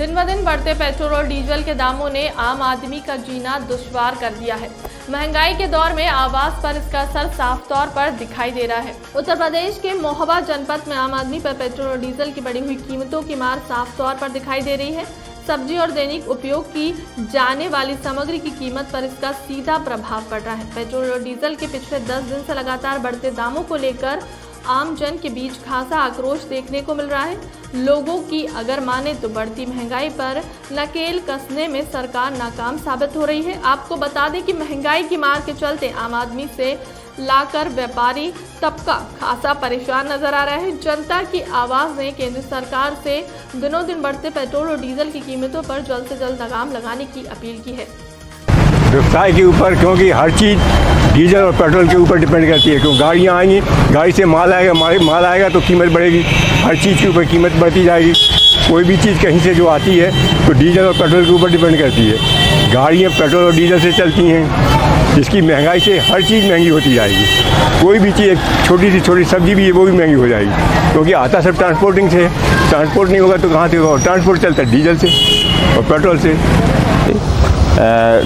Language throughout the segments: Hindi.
दिन ब दिन बढ़ते पेट्रोल और डीजल के दामों ने आम आदमी का जीना दुश्वार कर दिया है। महंगाई के दौर में आवास पर इसका असर साफ तौर पर दिखाई दे रहा है। उत्तर प्रदेश के महोबा जनपद में आम आदमी पर पेट्रोल और डीजल की बढ़ी हुई कीमतों की मार साफ तौर पर दिखाई दे रही है। सब्जी और दैनिक उपयोग की जाने वाली सामग्री की कीमत पर इसका सीधा प्रभाव पड़ रहा है। पेट्रोल और डीजल के पिछले 10 दिन से लगातार बढ़ते दामों को लेकर आम जन के बीच खासा आक्रोश देखने को मिल रहा है। लोगों की अगर माने तो बढ़ती महंगाई पर नकेल कसने में सरकार नाकाम साबित हो रही है। आपको बता दें कि महंगाई की मार के चलते आम आदमी से लाकर व्यापारी तबका खासा परेशान नजर आ रहा है। जनता की आवाज ने केंद्र सरकार से दिनों दिन बढ़ते पेट्रोल और डीजल की कीमतों पर जल्द से जल्द लगाम लगाने की अपील की है। व्यवसाय के ऊपर, क्योंकि हर चीज़ डीजल और पेट्रोल के ऊपर डिपेंड करती है। क्योंकि गाड़ियाँ आएंगी, गाड़ी से माल आएगा तो कीमत बढ़ेगी। हर चीज़ के ऊपर कीमत बढ़ती जाएगी। कोई भी चीज़ कहीं से जो आती है तो डीजल और पेट्रोल के ऊपर डिपेंड करती है। गाड़ियाँ पेट्रोल और डीजल से चलती हैं, जिसकी महंगाई से हर चीज़ महंगी होती जाएगी। कोई भी चीज़, छोटी से छोटी सब्जी भी है वो भी महंगी हो जाएगी, क्योंकि आता सब ट्रांसपोर्टिंग से। ट्रांसपोर्ट नहीं होगा तो कहाँ से होगा? ट्रांसपोर्ट चलता है डीजल से और पेट्रोल से।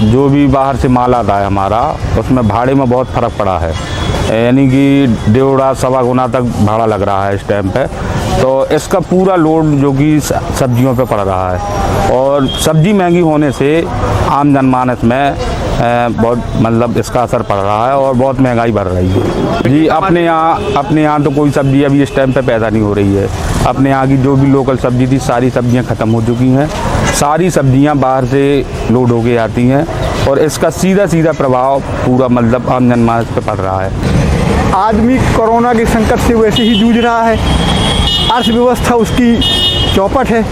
जो भी बाहर से माल आता है हमारा, उसमें भाड़े में बहुत फ़र्क पड़ा है। यानी कि 1.5 सवा गुना तक भाड़ा लग रहा है इस टाइम पे। तो इसका पूरा लोड जो कि सब्जियों पे पड़ रहा है, और सब्जी महंगी होने से आम जनमानस में बहुत मतलब इसका असर पड़ रहा है और बहुत महंगाई बढ़ रही है। जी, अपने यहाँ तो कोई सब्जी अभी इस टाइम पे पैदा नहीं हो रही है। अपने यहाँ की जो भी लोकल सब्जी थी, सारी सब्जियाँ ख़त्म हो चुकी हैं। सारी सब्जियाँ बाहर से लोड होके आती हैं और इसका सीधा प्रभाव पूरा मतलब आम जनमानस पे पड़ रहा है। आदमी कोरोना के संकट से वैसे ही जूझ रहा है। अर्थव्यवस्था उसकी चौपट है।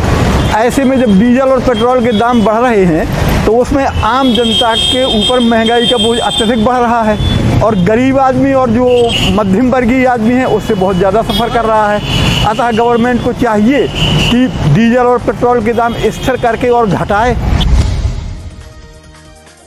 ऐसे में जब डीजल और पेट्रोल के दाम बढ़ रहे हैं तो उसमें आम जनता के ऊपर महंगाई का बोझ अत्यधिक बढ़ रहा है, और गरीब आदमी और जो मध्यम वर्गीय आदमी है उससे बहुत ज़्यादा सफ़र कर रहा है। अतः गवर्नमेंट को चाहिए कि डीजल और पेट्रोल के दाम स्थिर करके और घटाए।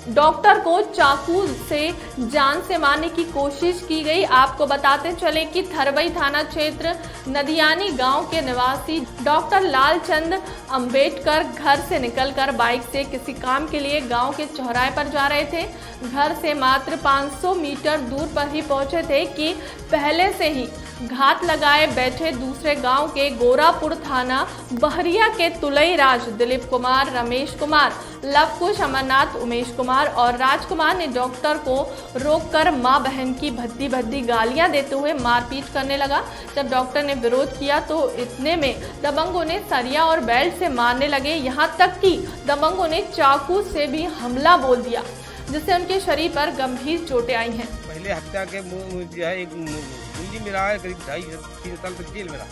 डॉक्टर को चाकू से जान से मारने की कोशिश की गई। आपको बताते चले कि थरबई थाना क्षेत्र नदियानी गांव के निवासी डॉक्टर लालचंद अंबेडकर घर से निकलकर बाइक से किसी काम के लिए गांव के चौराहे पर जा रहे थे। घर से मात्र 500 मीटर दूर पर ही पहुंचे थे कि पहले से ही घात लगाए बैठे दूसरे गांव के गोरापुर थाना बहरिया के तुलईराज, दिलीप कुमार, रमेश कुमार, लवकुश, अमरनाथ, उमेश कुमार और राजकुमार ने डॉक्टर को रोककर मां बहन की भद्दी भद्दी गालियां देते हुए मारपीट करने लगा। जब डॉक्टर ने विरोध किया तो इतने में दबंगों ने सरिया और बेल्ट से मारने लगे। यहां तक कि दबंगों ने चाकू से भी हमला बोल दिया, जिससे उनके शरीर पर गंभीर चोटें आई हैं। पहले हत्या के जो है एक मुंडी में रहा है, करीब 2.5-3 साल तक जेल में रहा,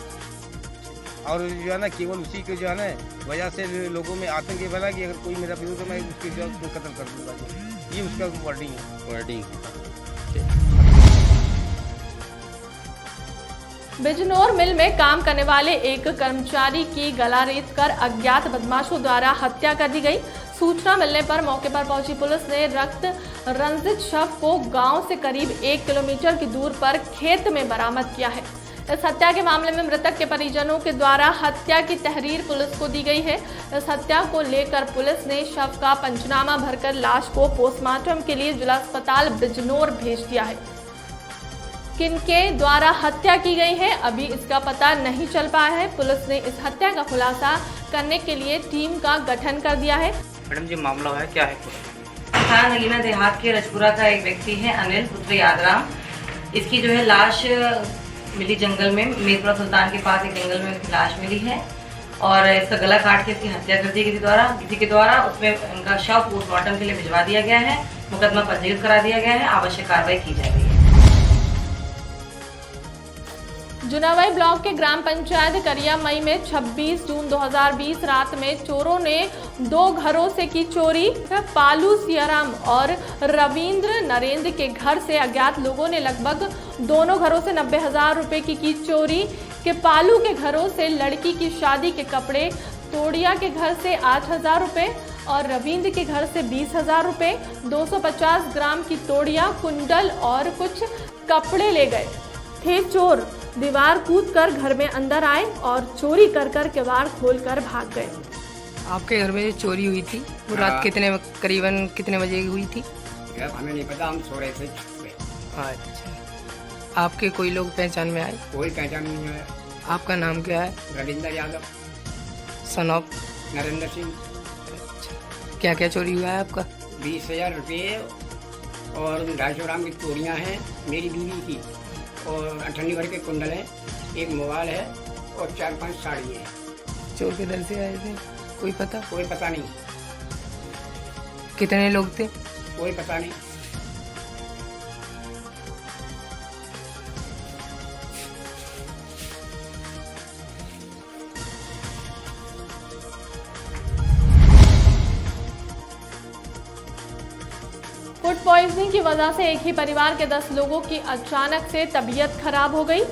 और जो है ना केवल उसी के जो है ना वजह से लोगों में आतंक ये फैला कि अगर कोई मेरा विरोध है मैं उसके जो है कत्ल कर दूंगा। ये उसका वर्डिंग है। बिजनौर मिल में काम करने वाले एक कर्मचारी की गला रेत कर अज्ञात बदमाशों द्वारा हत्या कर दी गई। सूचना मिलने पर मौके पर पहुंची पुलिस ने रक्त रंजित शव को गांव से करीब 1 किलोमीटर की दूर पर खेत में बरामद किया है। इस हत्या के मामले में मृतक के परिजनों के द्वारा हत्या की तहरीर पुलिस को दी गई है। इस हत्या को लेकर पुलिस ने शव का पंचनामा भरकर लाश को पोस्टमार्टम के लिए जिला अस्पताल बिजनौर भेज दिया है। किनके द्वारा हत्या की गई है अभी इसका पता नहीं चल पाया है। पुलिस ने इस हत्या का खुलासा करने के लिए टीम का गठन कर दिया है। मैडम जी, मामला है क्या है? थाना नगीना देहात के रजपुरा का एक व्यक्ति है अनिल पुत्र यादराम। इसकी जो है लाश मिली जंगल में, मीरपुरा सुल्तान के पास एक जंगल में इसकी लाश मिली है, और इसका गला काट के इसकी हत्या कर दी किसी के द्वारा। उसमें उनका शव पोस्टमार्टम के लिए भिजवा दिया गया है। मुकदमा पंजीकृत करा दिया गया है। आवश्यक कार्रवाई की जा रही है। जुनावाई ब्लॉक के ग्राम पंचायत करियामई में 26 जून 2020 रात में चोरों ने 2 घरों से की चोरी। पालू सियाराम और रविंद्र नरेंद्र के घर से अज्ञात लोगों ने लगभग दोनों घरों से 90,000 रुपए की चोरी। के पालू के घरों से लड़की की शादी के कपड़े, तोड़िया के घर से 8,000 रुपए और रविंद्र के घर से 20,000 रुपए, 250 ग्राम की तोड़िया, कुंडल और कुछ कपड़े ले गए थे। चोर दीवार कूदकर घर में अंदर आए और चोरी कर किवाड़ खोलकर भाग गए। आपके घर में जो चोरी हुई थी वो रात करीबन कितने बजे हुई थी? अब हमें नहीं पता, हम सो रहे थे छत पे। अच्छा, आपके कोई लोग पहचान में आए? कोई पहचान नहीं है। आपका नाम क्या है? रविंद्र यादव। Son of? नरेंद्र सिंह। क्या क्या चोरी हुआ है आपका? 20,000 रुपये और 250 ग्राम की चूड़ियाँ हैं मेरी बीवी की, और 98 भर के कुंडल हैं, एक मोबाइल है और 4-5 साड़ी है। चोर किधर से आए थे, कोई पता? कोई पता नहीं। कितने लोग थे? कोई पता नहीं। फूड पॉइजनिंग की वजह से एक ही परिवार के 10 लोगों की अचानक से तबीयत खराब हो गई।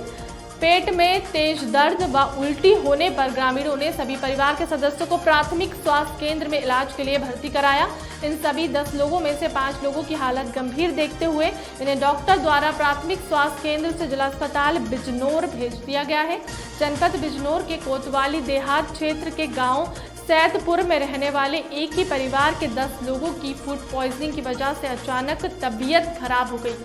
पेट में तेज दर्द व उल्टी होने पर ग्रामीणों ने सभी परिवार के सदस्यों को प्राथमिक स्वास्थ्य केंद्र में इलाज के लिए भर्ती कराया। इन सभी 10 लोगों में से 5 लोगों की हालत गंभीर देखते हुए इन्हें डॉक्टर द्वारा प्राथमिक स्वास्थ्य केंद्र से जिला अस्पताल बिजनौर भेज दिया गया है। जनपद बिजनौर के कोतवाली देहात क्षेत्र के गाँव सैदपुर में रहने वाले एक ही परिवार के 10 लोगों की फूड पॉइजनिंग की वजह से अचानक तबीयत खराब हो गई।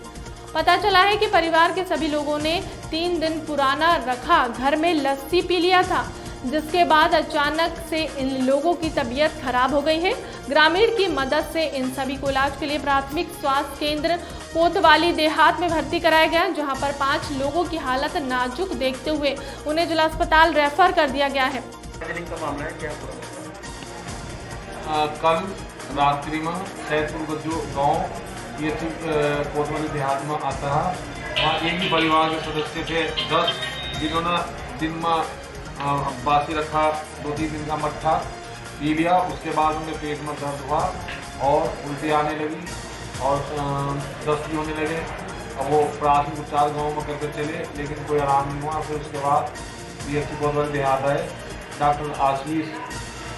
पता चला है कि परिवार के सभी लोगों ने 3 दिन पुराना रखा घर में लस्सी पी लिया था, जिसके बाद अचानक से इन लोगों की तबीयत खराब हो गई है। ग्रामीण की मदद से इन सभी को इलाज के लिए प्राथमिक स्वास्थ्य केंद्र कोतवाली देहात में भर्ती कराया गया, जहां पर 5 लोगों की हालत नाजुक देखते हुए उन्हें जिला अस्पताल रेफर कर दिया गया है। कल रात्रि में सैदपुर का जो गाँव ये कोतवाली देहात में आता है, वहाँ एक ही परिवार के सदस्य थे 10, जिन्होंने दिन में बासी रखा 2-3 दिन का मट्ठा पी लिया। उसके बाद उनके पेट में दर्द हुआ और उल्टी आने लगी और दस्त भी होने लगे। अब वो प्राथमिक उपचार गाँव में करके चले, लेकिन कोई आराम नहीं हुआ। फिर उसके बाद PHC कोतवाली देहात आए, डॉक्टर आशीष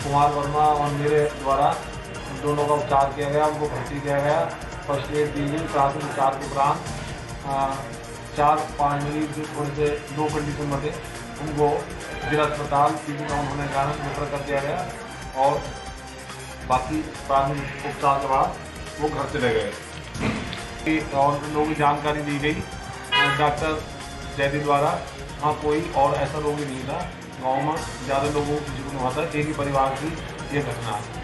कुमार वर्मा और मेरे द्वारा दोनों का उपचार किया गया, उनको भर्ती किया गया, फर्स्ट एड दी गई। प्राथमिक उपचार के उपरांत 4-5 मरीज जो थोड़े से लो कंडीशन में थे, उनको जिला अस्पताल पीजी टाउन होने के कारण रेफर कर दिया गया और बाकी प्राथमिक उपचार के बाद वो घर चले गए। और लोगों की जानकारी दी गई डॉक्टर जयदीप द्वारा, वहाँ कोई और ऐसा रोग ही नहीं था। गाँव में ज़्यादा लोगों को जीवन हुआ था, एक ही परिवार की ये घटना है।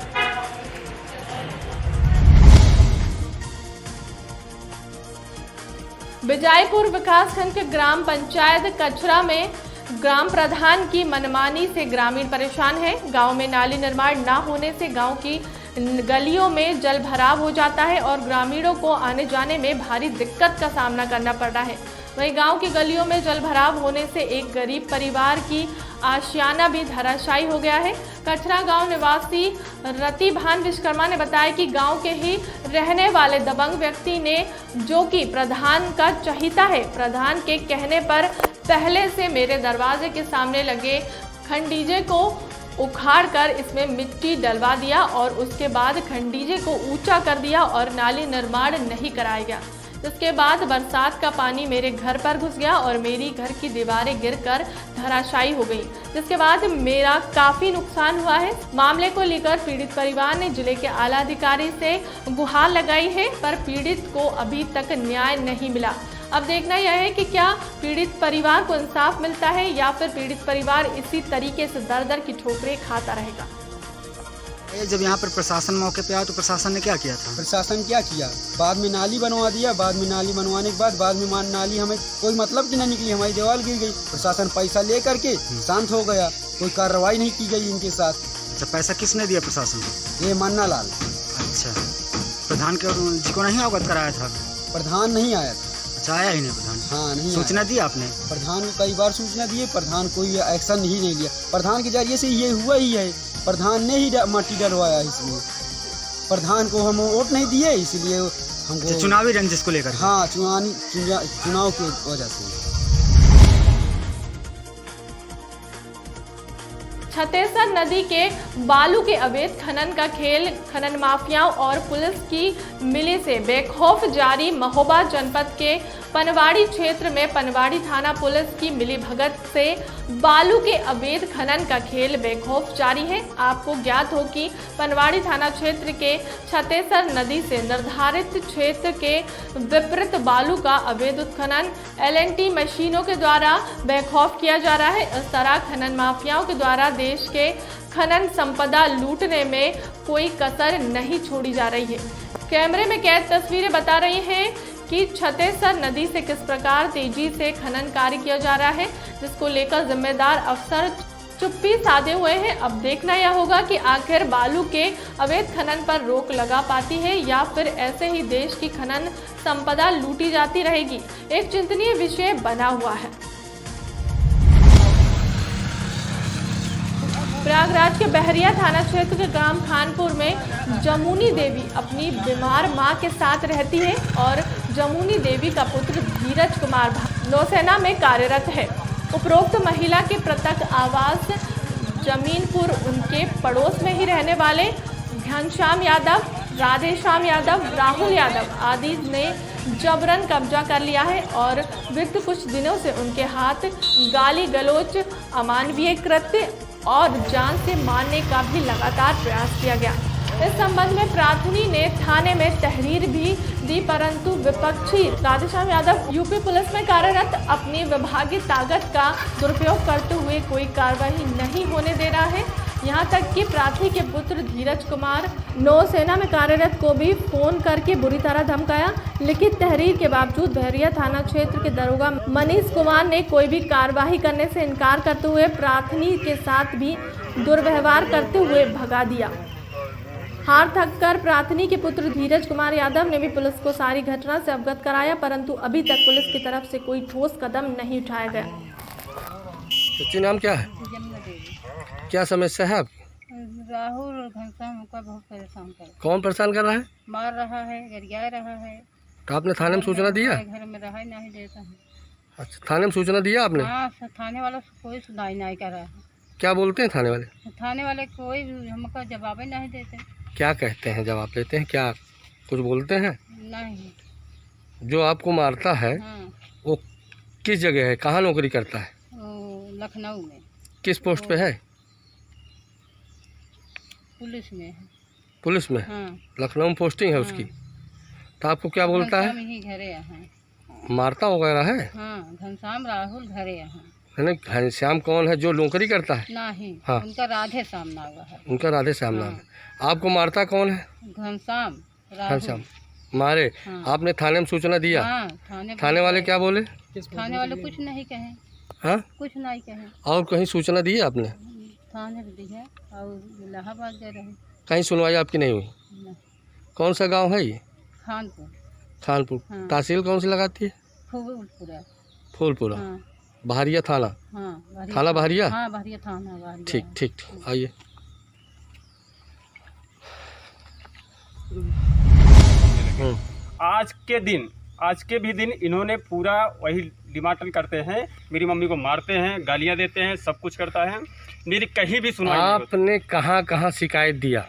बिजाईपुर विकासखंड के ग्राम पंचायत कचरा में ग्राम प्रधान की मनमानी से ग्रामीण परेशान है। गांव में नाली निर्माण न होने से गांव की गलियों में जल भराव हो जाता है और ग्रामीणों को आने जाने में भारी दिक्कत का सामना करना पड़ रहा है। वहीं गांव की गलियों में जल भराव होने से एक गरीब परिवार की आशियाना भी धराशायी हो गया है। कचरा गांव निवासी रतिभान विश्वकर्मा ने बताया कि गांव के ही रहने वाले दबंग व्यक्ति ने, जो कि प्रधान का चहीता है, प्रधान के कहने पर पहले से मेरे दरवाजे के सामने लगे खंडीजे को उखाड़ कर इसमें मिट्टी डलवा दिया और उसके बाद खंडीजे को ऊंचा कर दिया और नाली निर्माण नहीं कराया गया। जिसके बाद बरसात का पानी मेरे घर पर घुस गया और मेरी घर की दीवारें गिरकर धराशायी हो गई, जिसके बाद मेरा काफी नुकसान हुआ है। मामले को लेकर पीड़ित परिवार ने जिले के आला अधिकारी से गुहार लगाई है, पर पीड़ित को अभी तक न्याय नहीं मिला। अब देखना यह है कि क्या पीड़ित परिवार को इंसाफ मिलता है या फिर पीड़ित परिवार इसी तरीके से दर दर की ठोकरें खाता रहेगा। जब यहाँ पर प्रशासन मौके पे आया तो प्रशासन ने क्या किया था? प्रशासन क्या किया, बाद में नाली बनवा दिया। बाद में नाली बनवाने के बाद में नाली हमें कोई मतलब की नहीं निकली, हमारी दीवार गिर गई। प्रशासन पैसा ले करके शांत हो गया, कोई कार्रवाई नहीं की गई इनके साथ। अच्छा, पैसा किसने दिया प्रशासन को? ये मन्ना लाल। अच्छा, प्रधान के जी को नहीं अवगत कराया था? प्रधान नहीं आया था। अच्छा, आया ही नहीं प्रधान? हाँ, नहीं। सूचना दी आपने? प्रधान को कई बार सूचना दिए, प्रधान कोई एक्शन ही नहीं लिया। प्रधान के जरिए से ये हुआ ही है, प्रधान ने ही माटी डलवाया इसमें। प्रधान को हम वोट नहीं दिए, इसलिए हमको चुनावी रंजिश को लेकर। हाँ, चुनाव की वजह से। छत्तीसगढ़ नदी के बालू के अवैध खनन का खेल खनन माफियाओं और पुलिस की मिली से बेखौफ जारी। महोबा जनपद के पनवाड़ी क्षेत्र में पनवाड़ी थाना पुलिस की मिलीभगत से बालू के अवैध खनन का खेल बेखौफ जारी है। आपको ज्ञात हो कि पनवाड़ी थाना क्षेत्र के छत्तीसगढ़ नदी से निर्धारित क्षेत्र के विपरीत बालू का अवैध उत्खनन LNT मशीनों के द्वारा बेखौफ किया जा रहा है। इस तरह खनन माफियाओं के द्वारा देश के खनन संपदा लूटने में कोई कसर नहीं छोड़ी जा रही है। कैमरे में कैद तस्वीरें बता रही हैं कि छत्तीसगढ़ नदी से किस प्रकार तेजी से खनन कार्य किया जा रहा है, जिसको लेकर जिम्मेदार अफसर चुप्पी साधे हुए हैं। अब देखना यह होगा कि आखिर बालू के अवैध खनन पर रोक लगा पाती है या फिर ऐसे ही देश की खनन संपदा लूटी जाती रहेगी। एक चिंतनीय विषय बना हुआ है। प्रयागराज के बहरिया थाना क्षेत्र के ग्राम खानपुर में जमुनी देवी अपनी बीमार मां के साथ रहती है और जमुनी देवी का पुत्र धीरज कुमार नौसेना में कार्यरत है। उपरोक्त महिला के प्रत्यक्ष आवास जमीनपुर उनके पड़ोस में ही रहने वाले घनश्याम यादव, राधेश्याम यादव, राहुल यादव आदि ने जबरन कब्जा कर लिया है और विगत कुछ दिनों से उनके हाथ गाली गलौज, अमानवीय कृत्य और जान से मारने का भी लगातार प्रयास किया गया। इस संबंध में प्रार्थनी ने थाने में तहरीर भी दी, परंतु विपक्षी राधेश्याम यादव यूपी पुलिस में कार्यरत अपनी विभागीय ताकत का दुरुपयोग करते हुए कोई कार्रवाई नहीं होने दे रहा है। यहां तक कि प्रार्थी के पुत्र धीरज कुमार नौसेना में कार्यरत को भी फोन करके बुरी तरह धमकाया। लिखित तहरीर के बावजूद बहरिया थाना क्षेत्र के दरोगा मनीष कुमार ने कोई भी कार्रवाई करने से इनकार करते हुए प्रार्थनी के साथ भी दुर्व्यवहार करते हुए भगा दिया। हार थक कर प्रार्थनी के पुत्र धीरज कुमार यादव ने भी पुलिस को सारी घटना से अवगत कराया, परंतु अभी तक पुलिस की तरफ से कोई ठोस कदम नहीं उठाया गया। बच्चे नाम क्या है? क्या समस्या है आपकी? राहुल और घनश्याम का बहुत परेशान कर। कौन परेशान कर रहा है? मार रहा है, गरिया रहा है। तो आपने थाने में सूचना दिया? घर में रहा नहीं देता है। अच्छा, थाने में सूचना दिया आपने? हाँ, थाने वालों से कोई सुनाई नहीं कर रहा है। क्या बोलते हैं थाने वाले? थाने वाले कोई हमको जवाब ही नहीं देते। क्या कहते हैं? जवाब लेते हैं? क्या कुछ बोलते हैं? नहीं। जो आपको मारता है वो किस जगह है, कहाँ नौकरी करता है? लखनऊ में। किस पोस्ट पे है? पुलिस में है। पुलिस में? हाँ। लखनऊ में पोस्टिंग है उसकी। तो आपको क्या बोलता है? घरे हैं। मारता वगैरह है? हाँ, घनश्याम राहुल घरे हैं। घनश्याम कौन है? जो नौकरी करता है? नहीं। हाँ। उनका राधे श्याम नाम है। उनका राधे श्याम नाम है। आपको मारता कौन है? घनश्याम। घनश्याम मारे। हाँ। आपने थाने में सूचना दिया? हाँ, थाने वाले क्या बोले? थाने वाले कुछ नहीं कहे। हाँ, कुछ नहीं कहे। और कहीं सूचना दी है आपने? थाने में दी है और इलाहाबाद गए रहे। कहीं सुनवाई आपकी नहीं हुई? नहीं। कौन सा गांव है ये? खानपुर। खानपुर। हाँ। तहसील कौन सी लगाती है? फूलपुरा। फूलपुरा। हाँ। बहरिया थाना? हाँ, थाना बहरिया? हाँ, बहरिया थाना बहरिया। ठीक ठीक, आइए। आज के भी दिन इन्होंने पूरा वही डिमांड करते हैं। मेरी मम्मी को मारते हैं, गालियां देते हैं, सब कुछ करता है। मेरी कहीं भी सुनवाई नहीं होती। आपने कहाँ कहाँ शिकायत दिया?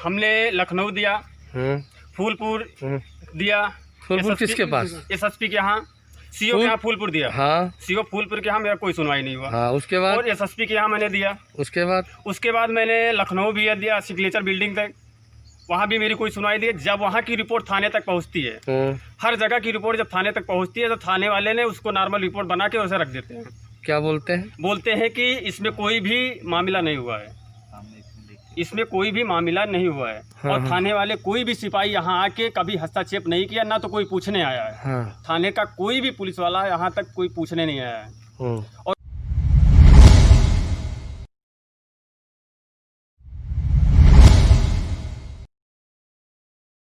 हमने लखनऊ दिया, फूलपुर दिया। फूलपुर किसके पास? SSP के यहाँ, CO के यहाँ फूलपुर दिया। हाँ। CO फूलपुर के यहाँ मेरा कोई सुनवाई नहीं हुआ। हाँ, उसके बाद? और SSP के यहाँ मैंने दिया। उसके बाद मैंने लखनऊ भी दिया, सिग्नेचर बिल्डिंग तक, वहाँ भी मेरी कोई सुनवाई दी। जब वहाँ की रिपोर्ट थाने तक पहुँचती है, हर जगह की रिपोर्ट जब थाने तक पहुँचती है तो थाने वाले ने उसको नॉर्मल रिपोर्ट बना के उसे रख देते हैं। क्या बोलते हैं? बोलते हैं कि इसमें कोई भी मामला नहीं हुआ है, इसमें कोई भी मामला नहीं हुआ है। हाँ, और थाने वाले कोई भी सिपाही यहाँ आके कभी हस्तक्षेप नहीं किया, ना तो कोई पूछने आया है। हाँ। थाने का कोई भी पुलिस वाला यहाँ तक कोई पूछने नहीं आया है। और